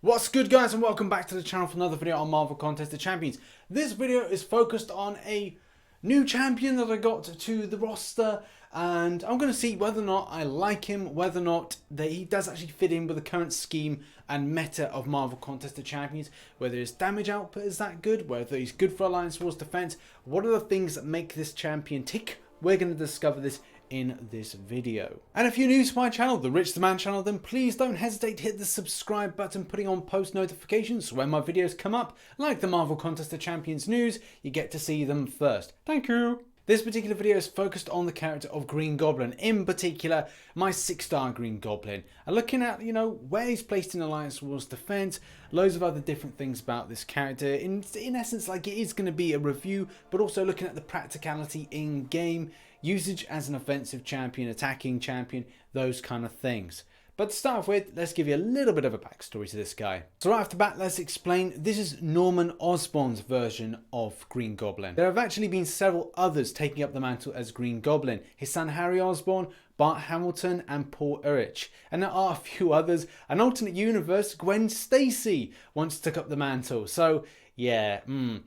What's good, guys, and welcome back to the channel for another video on Marvel Contest of Champions. This video is focused on a new champion that I got to the roster, and I'm going to see whether or not I like him, whether or not that he does actually fit in with the current scheme and meta of Marvel Contest of Champions, whether his damage output is that good, whether he's good for Alliance Wars defense. What are the things that make this champion tick? We're going to discover this in this video. And if you're new to my channel, the Rich the Man channel, then please don't hesitate to hit the subscribe button, putting on post notifications so when my videos come up, like the Marvel Contest of Champions news, you get to see them first. Thank you. This particular video is focused on the character of Green Goblin, in particular my 6-star Green Goblin, and looking at, where he's placed in Alliance Wars defense, loads of other different things about this character. In essence, like, it is going to be a review, but also looking at the practicality in game, usage as an offensive champion, attacking champion, those kind of things. But to start off with, let's give you a little bit of a backstory to this guy. So right off the bat, let's explain, this is Norman Osborn's version of Green Goblin. There have actually been several others taking up the mantle as Green Goblin. His son Harry Osborn, Bart Hamilton, and Paul Urich. And there are a few others. An alternate universe, Gwen Stacy once took up the mantle. So yeah, I'm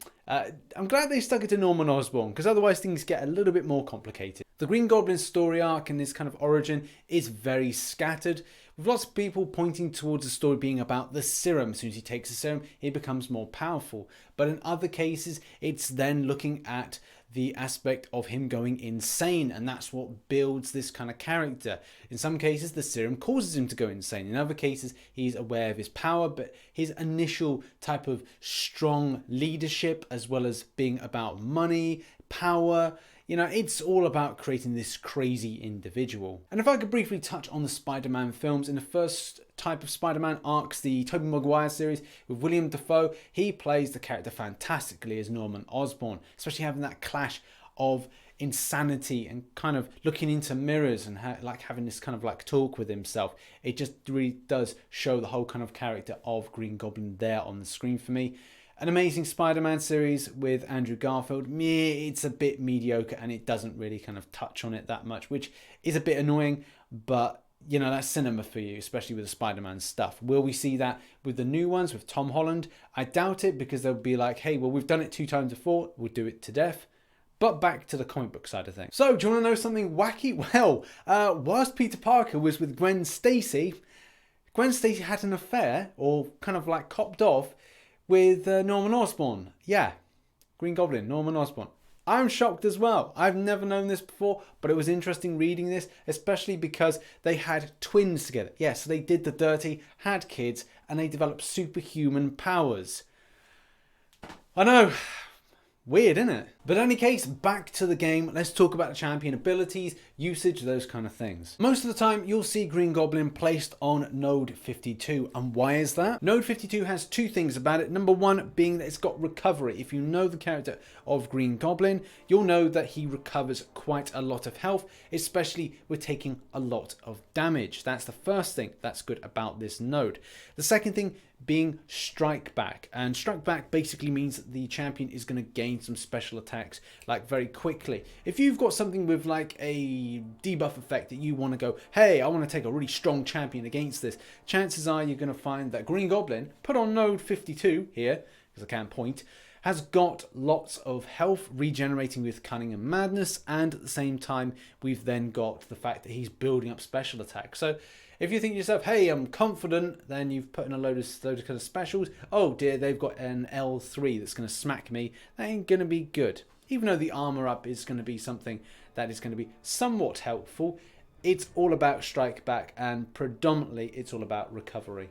glad they stuck it to Norman Osborn, because otherwise things get a little bit more complicated. The Green Goblin story arc and this kind of origin is very scattered, with lots of people pointing towards the story being about the serum. As soon as he takes the serum, he becomes more powerful. But in other cases, it's then looking at the aspect of him going insane, and that's what builds this kind of character. In some cases, the serum causes him to go insane. In other cases, he's aware of his power, but his initial type of strong leadership, as well as being about money, power, it's all about creating this crazy individual. And if I could briefly touch on the Spider-Man films, in the first type of Spider-Man arcs, the Tobey Maguire series with William Dafoe, he plays the character fantastically as Norman Osborn, especially having that clash of insanity and kind of looking into mirrors and having this kind of talk with himself. It just really does show the whole kind of character of Green Goblin there on the screen for me. An Amazing Spider-Man series with Andrew Garfield, it's a bit mediocre and it doesn't really kind of touch on it that much, which is a bit annoying, but that's cinema for you, especially with the Spider-Man stuff. Will we see that with the new ones with Tom Holland? I doubt it, because they'll be like, hey, well, we've done it 2 times before, we'll do it to death. But back to the comic book side of things. So, do you want to know something wacky? Well, whilst Peter Parker was with Gwen Stacy had an affair, or kind of copped off, with Norman Osborn. Yeah, Green Goblin, Norman Osborn. I'm shocked as well. I've never known this before, but it was interesting reading this, especially because they had twins together. Yeah, so they did the dirty, had kids, and they developed superhuman powers. I know. Weird, isn't it? But in any case, back to the game. Let's talk about the champion abilities, usage, those kind of things. Most of the time, you'll see Green Goblin placed on node 52. And why is that? Node 52 has 2 things about it. Number 1 being that it's got recovery. If you know the character of Green Goblin, you'll know that he recovers quite a lot of health, especially with taking a lot of damage. That's the first thing that's good about this node. The second thing being strike back, and strike back basically means that the champion is going to gain some special attacks very quickly. If you've got something with a debuff effect that you want to go, hey, I want to take a really strong champion against this, chances are you're going to find that Green Goblin, put on node 52 here, because I can't point, has got lots of health, regenerating with Cunning and Madness, and at the same time we've then got the fact that he's building up special attacks. So if you think to yourself, hey, I'm confident, then you've put in a load of kind of specials. Oh dear, they've got an L3 that's going to smack me. That ain't going to be good. Even though the armor up is going to be something that is going to be somewhat helpful, it's all about strike back, and predominantly it's all about recovery.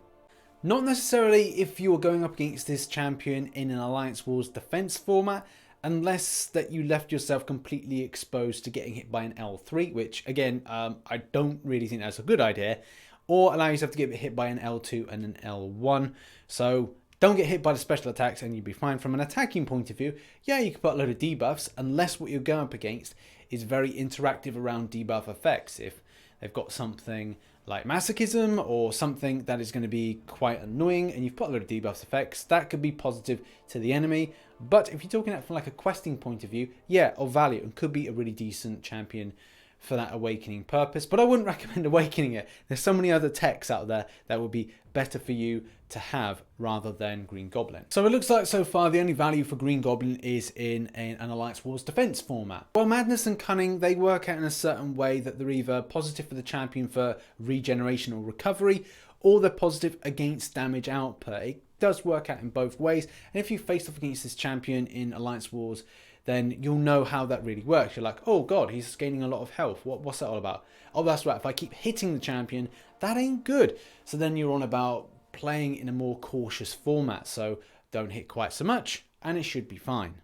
Not necessarily if you are going up against this champion in an Alliance Wars defense format, unless that you left yourself completely exposed to getting hit by an L3, which again, I don't really think that's a good idea, or allow yourself to get hit by an L2 and an L1. So don't get hit by the special attacks and you'll be fine. From an attacking point of view, yeah, you can put a load of debuffs, unless what you're going up against is very interactive around debuff effects. If they've got something like masochism or something that is going to be quite annoying and you've put a load of debuffs effects, that could be positive to the enemy. But if you're talking from a questing point of view, yeah, of value, and could be a really decent champion for that awakening purpose, but I wouldn't recommend awakening it. There's so many other techs out there that would be better for you to have rather than Green Goblin. So it looks like so far the only value for Green Goblin is in an Alliance Wars defense format. While Madness and Cunning, they work out in a certain way that they're either positive for the champion for regeneration or recovery, or they're positive against damage output. It does work out in both ways, and if you face off against this champion in Alliance Wars, then you'll know how that really works. You're like, oh god, he's gaining a lot of health. What's that all about? Oh, that's right, if I keep hitting the champion, that ain't good. So then you're on about playing in a more cautious format, so don't hit quite so much, and it should be fine.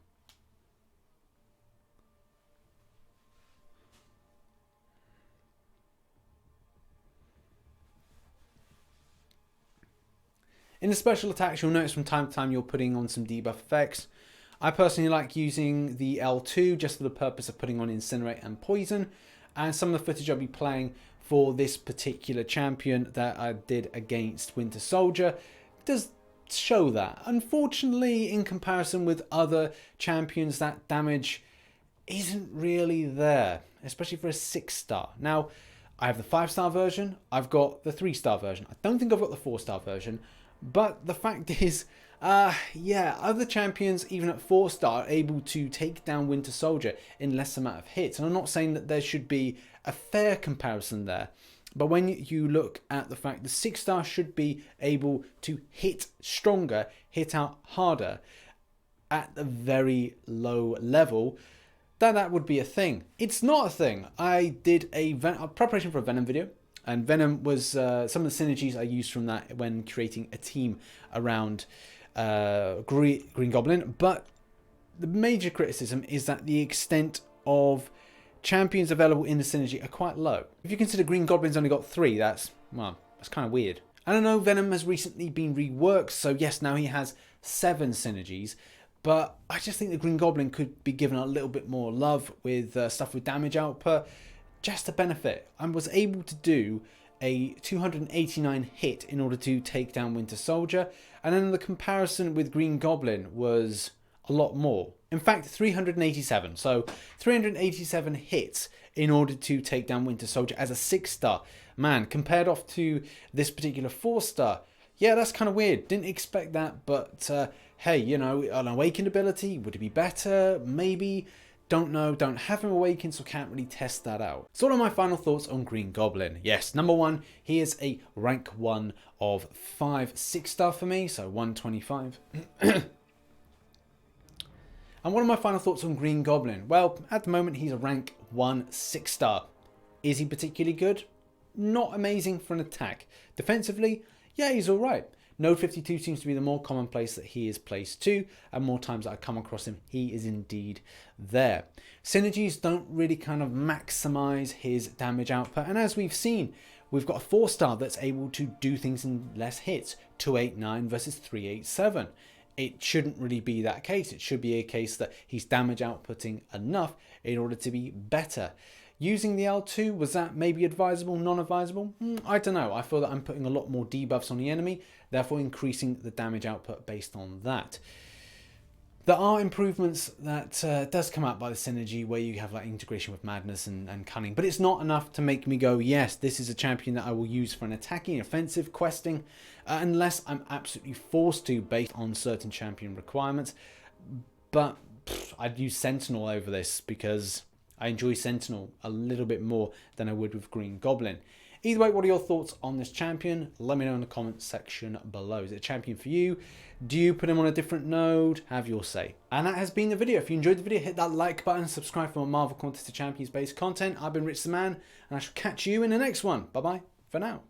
In the special attacks, you'll notice from time to time you're putting on some debuff effects. I personally like using the L2 just for the purpose of putting on Incinerate and Poison, and some of the footage I'll be playing for this particular champion that I did against Winter Soldier does show that. Unfortunately, in comparison with other champions, that damage isn't really there, especially for a 6-star. Now, I have the 5-star version, I've got the 3-star version. I don't think I've got the 4-star version, but the fact is, yeah, other champions, even at 4-star, are able to take down Winter Soldier in less amount of hits. And I'm not saying that there should be a fair comparison there, but when you look at the fact the 6-star should be able to hit stronger, hit out harder at a very low level, that would be a thing. It's not a thing. I did a preparation for a Venom video, and Venom was some of the synergies I used from that when creating a team around Green Goblin, but the major criticism is that the extent of champions available in the synergy are quite low. If you consider Green Goblin's only got 3, that's kind of weird. And I know Venom has recently been reworked, so yes, now he has 7 synergies, but I just think the Green Goblin could be given a little bit more love with stuff with damage output, just to benefit. I was able to do a 289 hit in order to take down Winter Soldier, and then the comparison with Green Goblin was a lot more. In fact, 387. So 387 hits in order to take down Winter Soldier as a 6-star. Man, compared off to this particular 4-star, yeah, that's kind of weird. Didn't expect that, but hey, you know, an awakened ability, would it be better? Maybe. Don't know, don't have him awakened, so can't really test that out. So what are my final thoughts on Green Goblin? Yes, number 1, he is a rank 1 of 5 6-star for me, so 125. And what are my final thoughts on Green Goblin? Well, at the moment he's a rank 1 6-star. Is he particularly good? Not amazing for an attack. Defensively, yeah, he's alright. Node 52 seems to be the more common place that he is placed to, and more times that I come across him, he is indeed there. Synergies don't really kind of maximize his damage output, and as we've seen, we've got a 4-star that's able to do things in less hits, 289 versus 387. It shouldn't really be that case. It should be a case that he's damage outputting enough in order to be better. Using the L2, was that maybe advisable, non-advisable? I don't know. I feel that I'm putting a lot more debuffs on the enemy, therefore increasing the damage output based on that. There are improvements that does come out by the synergy where you have like integration with Madness and Cunning, but it's not enough to make me go, yes, this is a champion that I will use for an attacking, offensive, questing, unless I'm absolutely forced to based on certain champion requirements. But I'd use Sentinel over this because I enjoy Sentinel a little bit more than I would with Green Goblin. Either way, what are your thoughts on this champion? Let me know in the comments section below. Is it a champion for you? Do you put him on a different node? Have your say. And that has been the video. If you enjoyed the video, hit that like button, subscribe for more Marvel Contest of Champions based content. I've been RichTheMan, and I shall catch you in the next one. Bye bye for now.